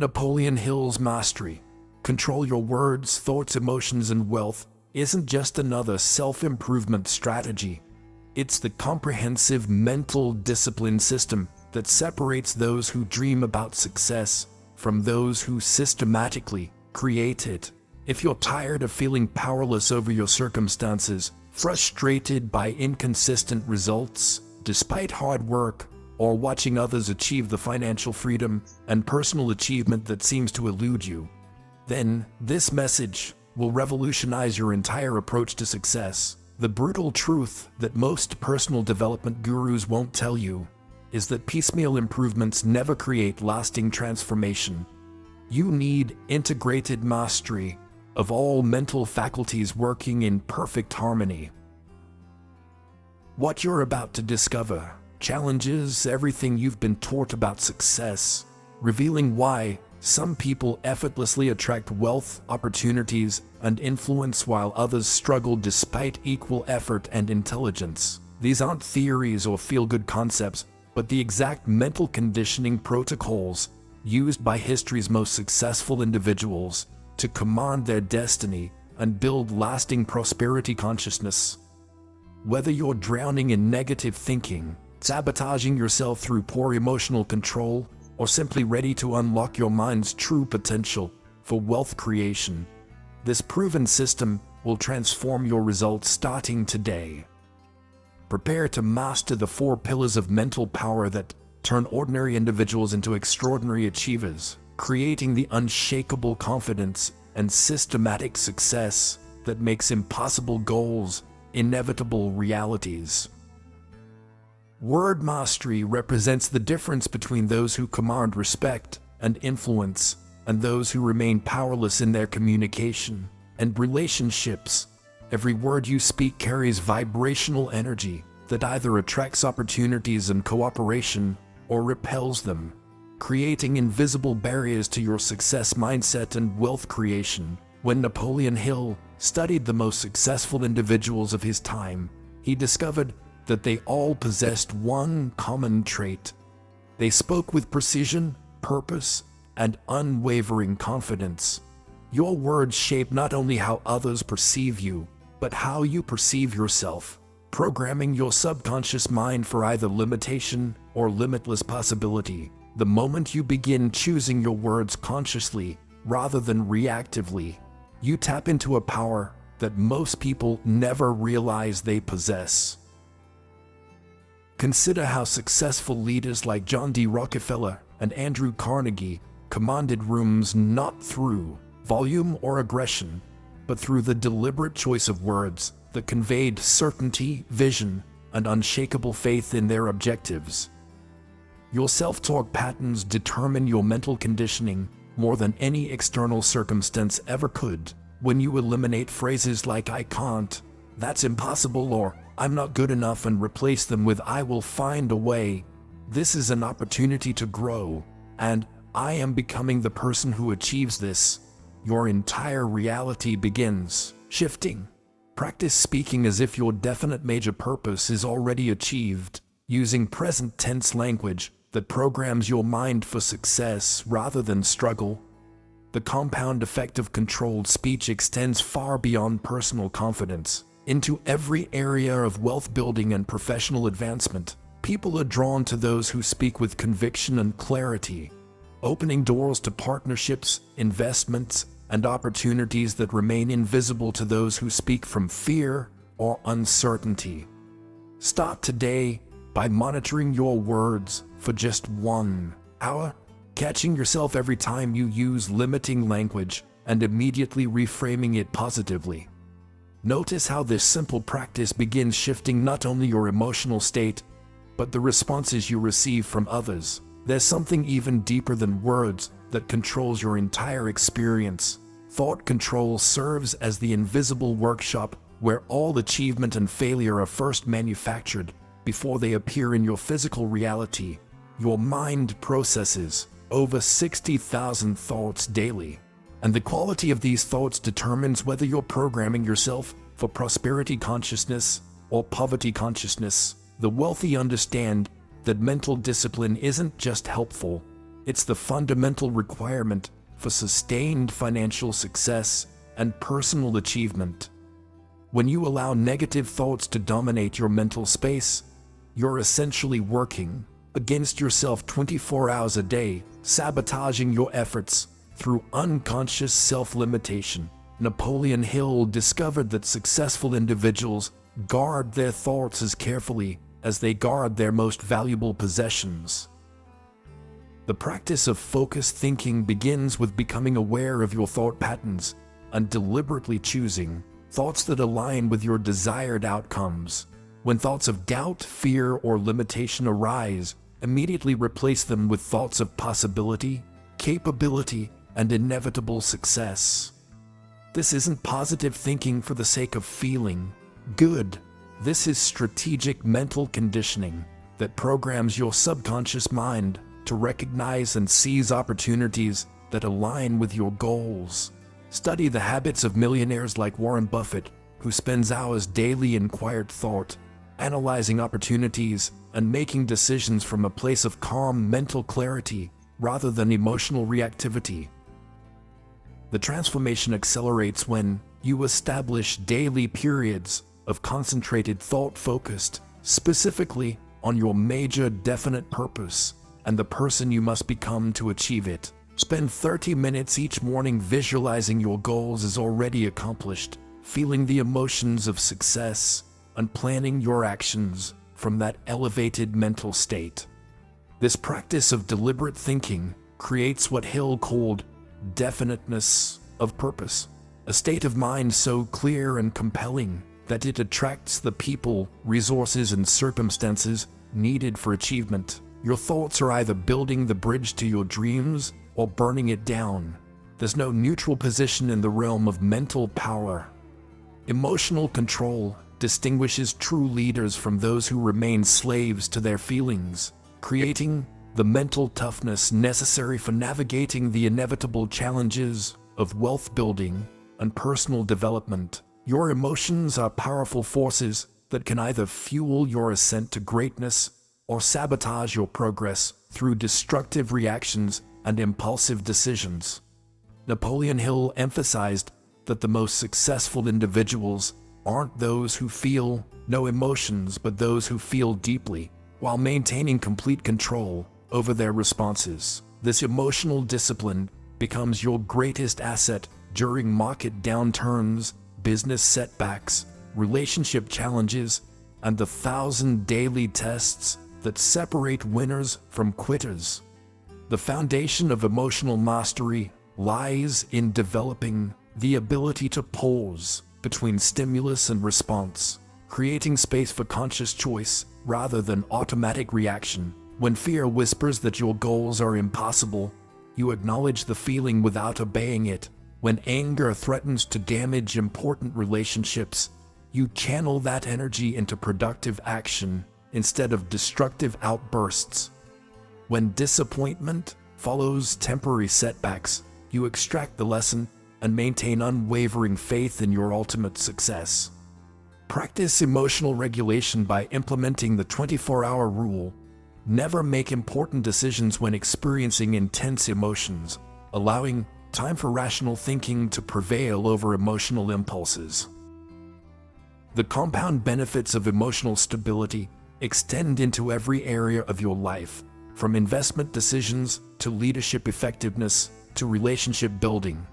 Napoleon Hill's mastery. Control your words, thoughts, emotions, and wealth isn't just another self-improvement strategy. It's the comprehensive mental discipline system that separates those who dream about success from those who systematically create it. If you're tired of feeling powerless over your circumstances, frustrated by inconsistent results despite hard work, or watching others achieve the financial freedom and personal achievement that seems to elude you, then this message will revolutionize your entire approach to success. The brutal truth that most personal development gurus won't tell you is that piecemeal improvements never create lasting transformation. You need integrated mastery of all mental faculties working in perfect harmony. What you're about to discover challenges everything you've been taught about success, revealing why some people effortlessly attract wealth, opportunities, and influence while others struggle despite equal effort and intelligence. These aren't theories or feel-good concepts, but the exact mental conditioning protocols used by history's most successful individuals to command their destiny and build lasting prosperity consciousness. Whether you're drowning in negative thinking, sabotaging yourself through poor emotional control, or simply ready to unlock your mind's true potential for wealth creation, this proven system will transform your results starting today. Prepare to master the 4 pillars of mental power that turn ordinary individuals into extraordinary achievers, creating the unshakable confidence and systematic success that makes impossible goals inevitable realities. Word mastery represents the difference between those who command respect and influence and those who remain powerless in their communication and relationships. Every word you speak carries vibrational energy that either attracts opportunities and cooperation or repels them, creating invisible barriers to your success mindset and wealth creation. When Napoleon Hill studied the most successful individuals of his time, he discovered that they all possessed one common trait. They spoke with precision, purpose, and unwavering confidence. Your words shape not only how others perceive you, but how you perceive yourself, programming your subconscious mind for either limitation or limitless possibility. The moment you begin choosing your words consciously rather than reactively, you tap into a power that most people never realize they possess. Consider how successful leaders like John D. Rockefeller and Andrew Carnegie commanded rooms not through volume or aggression, but through the deliberate choice of words that conveyed certainty, vision, and unshakable faith in their objectives. Your self-talk patterns determine your mental conditioning more than any external circumstance ever could. When you eliminate phrases like "I can't," "that's impossible," or "I'm not good enough," and replace them with "I will find a way," this is an opportunity to grow, and "I am becoming the person who achieves this," your entire reality begins shifting. Practice speaking as if your definite major purpose is already achieved, using present tense language that programs your mind for success rather than struggle. The compound effect of controlled speech extends far beyond personal confidence into every area of wealth building and professional advancement. People are drawn to those who speak with conviction and clarity, opening doors to partnerships, investments, and opportunities that remain invisible to those who speak from fear or uncertainty. Start today by monitoring your words for just 1 hour, catching yourself every time you use limiting language and immediately reframing it positively. Notice how this simple practice begins shifting not only your emotional state, but the responses you receive from others. There's something even deeper than words that controls your entire experience. Thought control serves as the invisible workshop where all achievement and failure are first manufactured before they appear in your physical reality. Your mind processes over 60,000 thoughts daily, and the quality of these thoughts determines whether you're programming yourself for prosperity consciousness or poverty consciousness. The wealthy understand that mental discipline isn't just helpful, It's the fundamental requirement for sustained financial success and personal achievement. When you allow negative thoughts to dominate your mental space, you're essentially working against yourself 24 hours a day, sabotaging your efforts through unconscious self-limitation. Napoleon Hill discovered that successful individuals guard their thoughts as carefully as they guard their most valuable possessions. The practice of focused thinking begins with becoming aware of your thought patterns and deliberately choosing thoughts that align with your desired outcomes. When thoughts of doubt, fear, or limitation arise, immediately replace them with thoughts of possibility, capability, and inevitable success. This isn't positive thinking for the sake of feeling good. This is strategic mental conditioning that programs your subconscious mind to recognize and seize opportunities that align with your goals. Study the habits of millionaires like Warren Buffett, who spends hours daily in quiet thought, analyzing opportunities and making decisions from a place of calm mental clarity rather than emotional reactivity. The transformation accelerates when you establish daily periods of concentrated thought focused specifically on your major definite purpose and the person you must become to achieve it. Spend 30 minutes each morning visualizing your goals as already accomplished, feeling the emotions of success, and planning your actions from that elevated mental state. This practice of deliberate thinking creates what Hill called definiteness of purpose, a state of mind so clear and compelling that it attracts the people, resources, and circumstances needed for achievement. Your thoughts are either building the bridge to your dreams or burning it down. There's no neutral position in the realm of mental power. Emotional control distinguishes true leaders from those who remain slaves to their feelings, creating the mental toughness necessary for navigating the inevitable challenges of wealth building and personal development. Your emotions are powerful forces that can either fuel your ascent to greatness or sabotage your progress through destructive reactions and impulsive decisions. Napoleon Hill emphasized that the most successful individuals aren't those who feel no emotions, but those who feel deeply, while maintaining complete control over their responses. This emotional discipline becomes your greatest asset during market downturns, business setbacks, relationship challenges, and the 1,000 daily tests that separate winners from quitters. The foundation of emotional mastery lies in developing the ability to pause between stimulus and response, creating space for conscious choice rather than automatic reaction. When fear whispers that your goals are impossible, you acknowledge the feeling without obeying it. When anger threatens to damage important relationships, you channel that energy into productive action instead of destructive outbursts. When disappointment follows temporary setbacks, you extract the lesson and maintain unwavering faith in your ultimate success. Practice emotional regulation by implementing the 24-hour rule. Never make important decisions when experiencing intense emotions, allowing time for rational thinking to prevail over emotional impulses. The compound benefits of emotional stability extend into every area of your life, from investment decisions to leadership effectiveness to relationship building.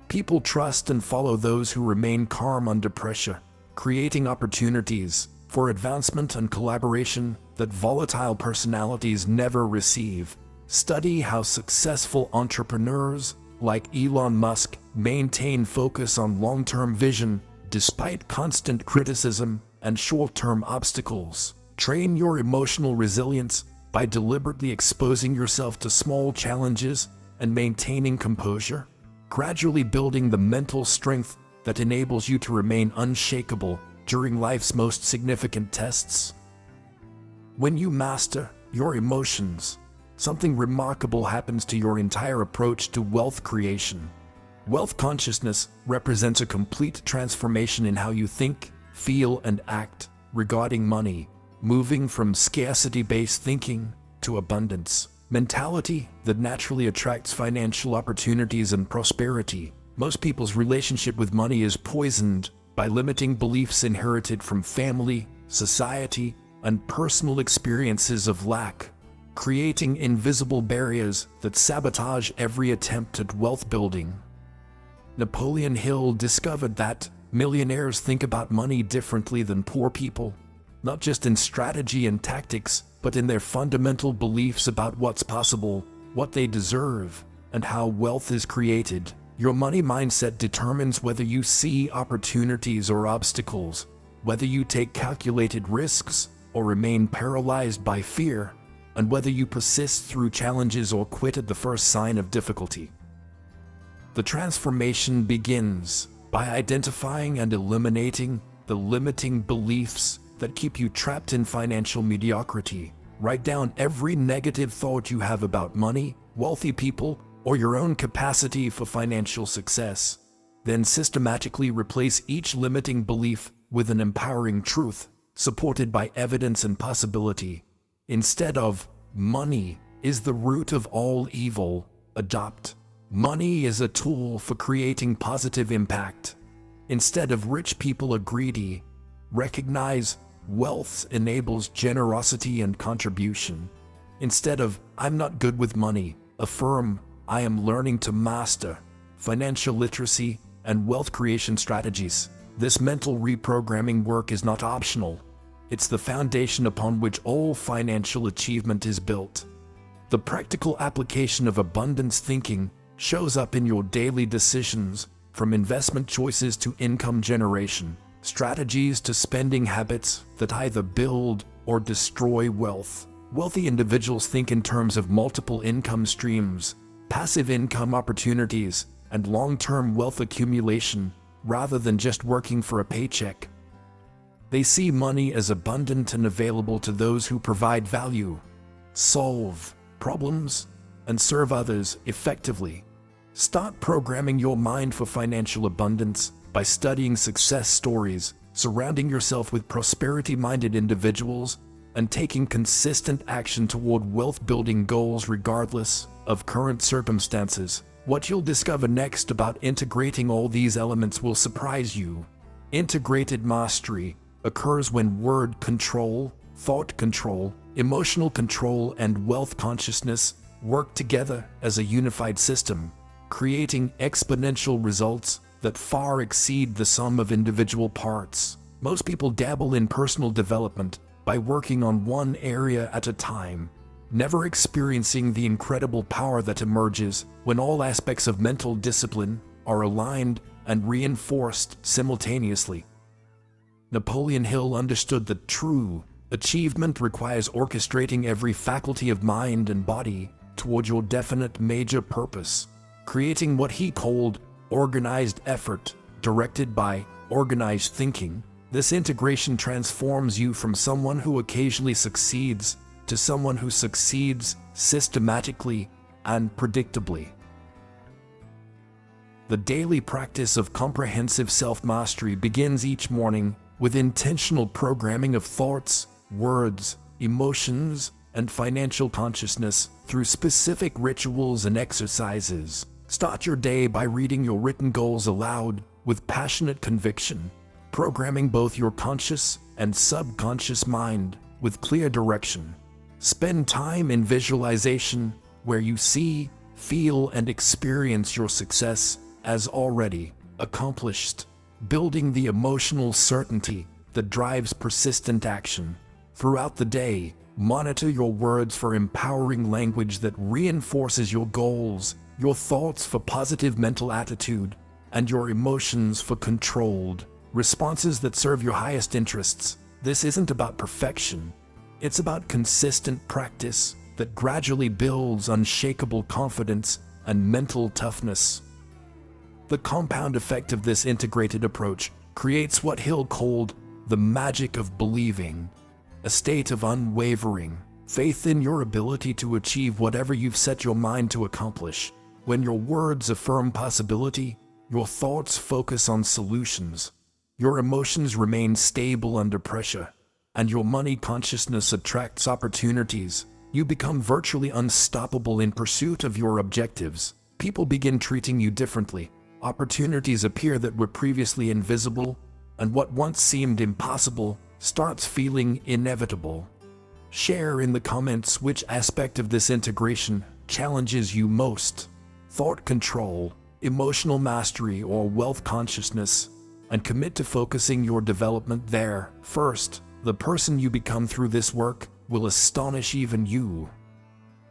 People trust and follow those who remain calm under pressure, creating opportunities for advancement and collaboration that volatile personalities never receive. Study how successful entrepreneurs like Elon Musk maintain focus on long-term vision despite constant criticism and short-term obstacles. Train your emotional resilience by deliberately exposing yourself to small challenges and maintaining composure, gradually building the mental strength that enables you to remain unshakable during life's most significant tests. When you master your emotions, something remarkable happens to your entire approach to wealth creation. Wealth consciousness represents a complete transformation in how you think, feel, and act regarding money, moving from scarcity-based thinking to abundance, mentality that naturally attracts financial opportunities and prosperity. Most people's relationship with money is poisoned by limiting beliefs inherited from family, society, and personal experiences of lack, creating invisible barriers that sabotage every attempt at wealth building. Napoleon Hill discovered that millionaires think about money differently than poor people, not just in strategy and tactics, but in their fundamental beliefs about what's possible, what they deserve, and how wealth is created. Your money mindset determines whether you see opportunities or obstacles, whether you take calculated risks or remain paralyzed by fear, and whether you persist through challenges or quit at the first sign of difficulty. The transformation begins by identifying and eliminating the limiting beliefs that keep you trapped in financial mediocrity. Write down every negative thought you have about money, wealthy people, or your own capacity for financial success. Then systematically replace each limiting belief with an empowering truth, supported by evidence and possibility. Instead of "money is the root of all evil," adopt "money is a tool for creating positive impact." Instead of "rich people are greedy," recognize "wealth enables generosity and contribution." Instead of "I'm not good with money," affirm "I am learning to master financial literacy and wealth creation strategies." This mental reprogramming work is not optional. It's the foundation upon which all financial achievement is built. The practical application of abundance thinking shows up in your daily decisions, from investment choices to income generation, strategies to spending habits that either build or destroy wealth. Wealthy individuals think in terms of multiple income streams, passive income opportunities, and long-term wealth accumulation, rather than just working for a paycheck. They see money as abundant and available to those who provide value, solve problems, and serve others effectively. Start programming your mind for financial abundance by studying success stories, surrounding yourself with prosperity-minded individuals, and taking consistent action toward wealth-building goals regardless of current circumstances. What you'll discover next about integrating all these elements will surprise you. Integrated mastery occurs when word control, thought control, emotional control, and wealth consciousness work together as a unified system, creating exponential results that far exceed the sum of individual parts. Most people dabble in personal development by working on one area at a time, never experiencing the incredible power that emerges when all aspects of mental discipline are aligned and reinforced simultaneously. Napoleon Hill understood that true achievement requires orchestrating every faculty of mind and body toward your definite major purpose, creating what he called organized effort, directed by organized thinking. This integration transforms you from someone who occasionally succeeds to someone who succeeds systematically and predictably. The daily practice of comprehensive self-mastery begins each morning with intentional programming of thoughts, words, emotions, and financial consciousness through specific rituals and exercises. Start your day by reading your written goals aloud with passionate conviction, programming both your conscious and subconscious mind with clear direction. Spend time in visualization where you see, feel, and experience your success as already accomplished, building the emotional certainty that drives persistent action. Throughout the day, monitor your words for empowering language that reinforces your goals, your thoughts for positive mental attitude, and your emotions for controlled responses that serve your highest interests. This isn't about perfection. It's about consistent practice that gradually builds unshakable confidence and mental toughness. The compound effect of this integrated approach creates what Hill called the magic of believing, a state of unwavering faith in your ability to achieve whatever you've set your mind to accomplish. When your words affirm possibility, your thoughts focus on solutions, your emotions remain stable under pressure, and your money consciousness attracts opportunities You become virtually unstoppable in pursuit of your objectives. People begin treating you differently. Opportunities appear that were previously invisible, and what once seemed impossible starts feeling inevitable. Share in the comments which aspect of this integration challenges you most: thought control, emotional mastery, or wealth consciousness, and commit to focusing your development there first. The person you become through this work will astonish even you.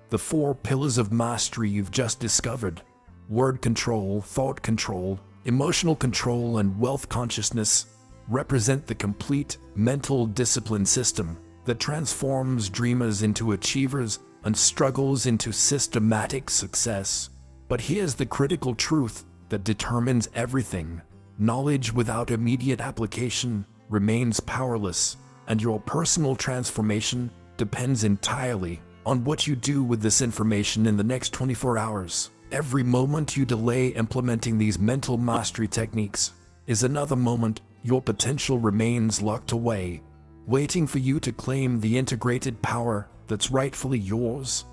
The 4 pillars of mastery you've just discovered: word control, thought control, emotional control, and wealth consciousness represent the complete mental discipline system that transforms dreamers into achievers and struggles into systematic success. But here's the critical truth that determines everything: knowledge without immediate application remains powerless, and your personal transformation depends entirely on what you do with this information in the next 24 hours. Every moment you delay implementing these mental mastery techniques is another moment your potential remains locked away, waiting for you to claim the integrated power that's rightfully yours.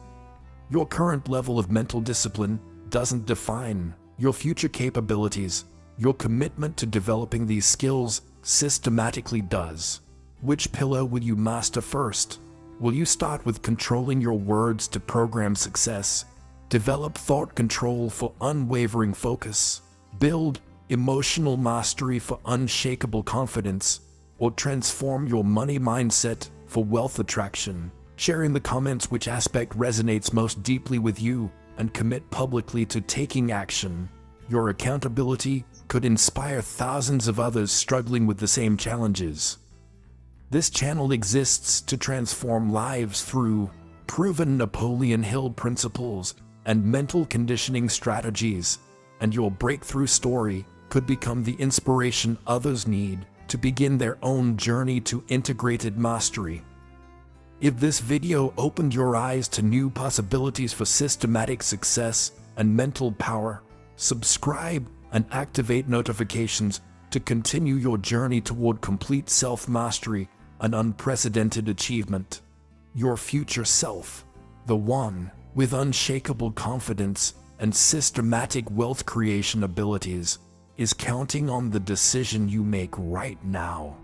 Your current level of mental discipline doesn't define your future capabilities. Your commitment to developing these skills systematically does. Which pillar will you master first? Will you start with controlling your words to program success? Develop thought control for unwavering focus? Build emotional mastery for unshakable confidence? Or transform your money mindset for wealth attraction? Share in the comments which aspect resonates most deeply with you, and commit publicly to taking action. Your accountability could inspire thousands of others struggling with the same challenges. This channel exists to transform lives through proven Napoleon Hill principles and mental conditioning strategies, and your breakthrough story could become the inspiration others need to begin their own journey to integrated mastery. If this video opened your eyes to new possibilities for systematic success and mental power, subscribe and activate notifications to continue your journey toward complete self-mastery and unprecedented achievement. Your future self, the one with unshakable confidence and systematic wealth creation abilities, is counting on the decision you make right now.